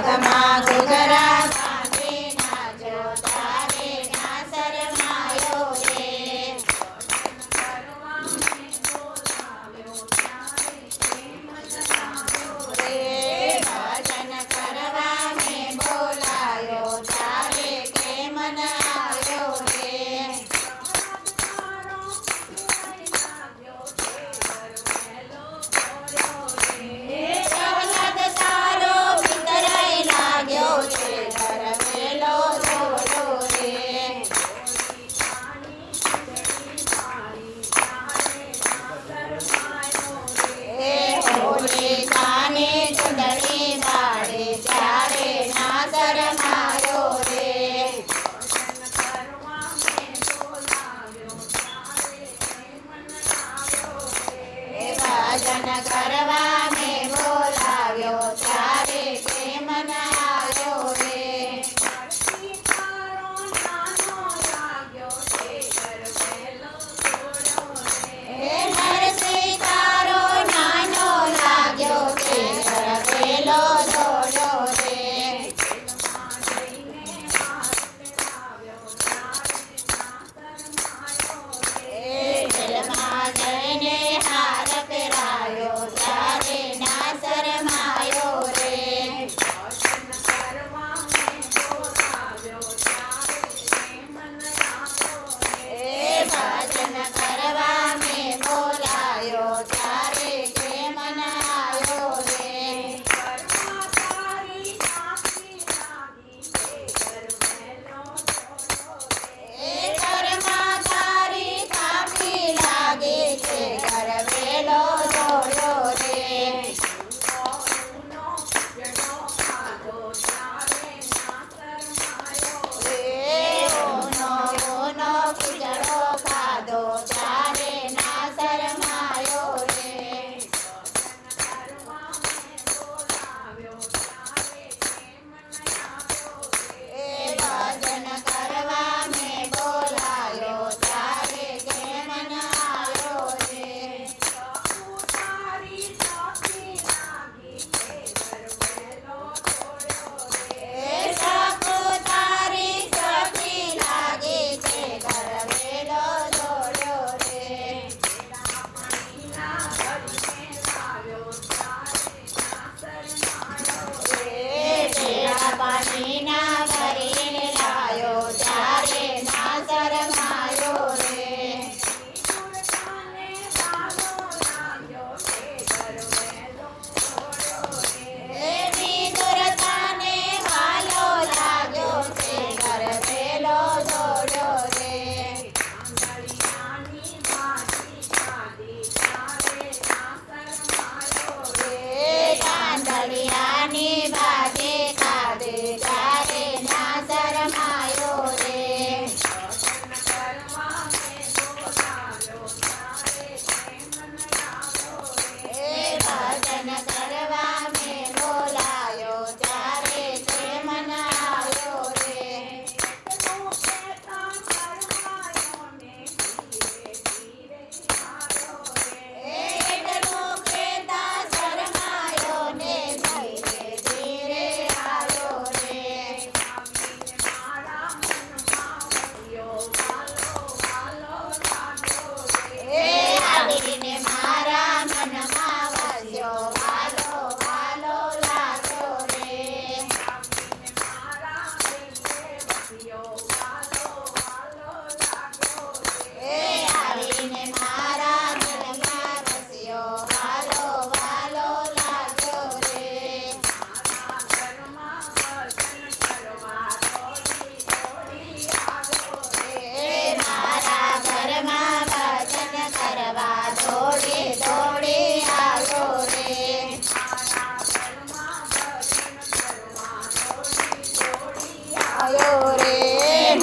પગમાં ઘૂઘરા બાંધી નાચો ત્યારે ના શરમાયો રે. ભજન કરવા મેં બોલાયો ત્યારે કેમ ન આવ્યો રે. પ્રહલાદ તારો વિતરાઈ લાગ્યો છે ઘર વેલો દોડ્યો રે. હોલિકાની ચૂંદડી બાળે ત્યારે ના શરમાયો રે. ભજન કરવા મેં બોલાવ્યો ત્યારે કેમ ન આવ્યો રે. નરસિંહ તારો નાનો લાગ્યો છે ઘર વેલો દોડ્યો રે. જેલમાં જઈને હાર પહેરાયો ત્યારે ના શરમાયો રે. ભજન કરવા મેં બોલાયો ત્યારે કેમ ન આવ્યો રે. ઘરમાં તારી કાપી લાગી છે ઘર વેલો દોડ્યો રે. ઊનો ખીચડો ખાધો ત્યારે ના શરમાયો રે. ભજન કરવા મેં બોલાયો ત્યારે કેમ ન આવ્યો રે. તારી સખી લાગી છે ઘર વેલો દોડ્યો રે. ટેડા પાણીના ભરીને લાયો ત્યારે ના શરમાયો રે. વિદુરતાને વાલો લાગ્યો છે ઘર વેલો દોડ્યો રે. કાંદળિયાની ભાજી ખાધી ત્યારે ના શરમાયો રે. ભજન કરવા મેં બોલાયો ત્યારે કેમ ન આવ્યો રે. એટલું કહેતા શરમાયો ને ધીરે ધીરે આવ્યો રે. આવીને મારા મનમાં વસ્યો વાલો વાલો લાગ્યો રે. આવીને મારા મનમાં વસ્યો વાલો વાલો લાગ્યો રે. મારા ઘરમાં ભજન કરવા દોડી દોડી આવ્યો રે. આવ્યો રે.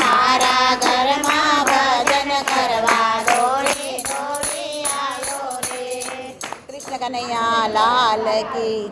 મારા ઘરમાં ભજન કરવા દોડી દોડી આવ્યો રે. કૃષ્ણ કનૈયા લાલ કી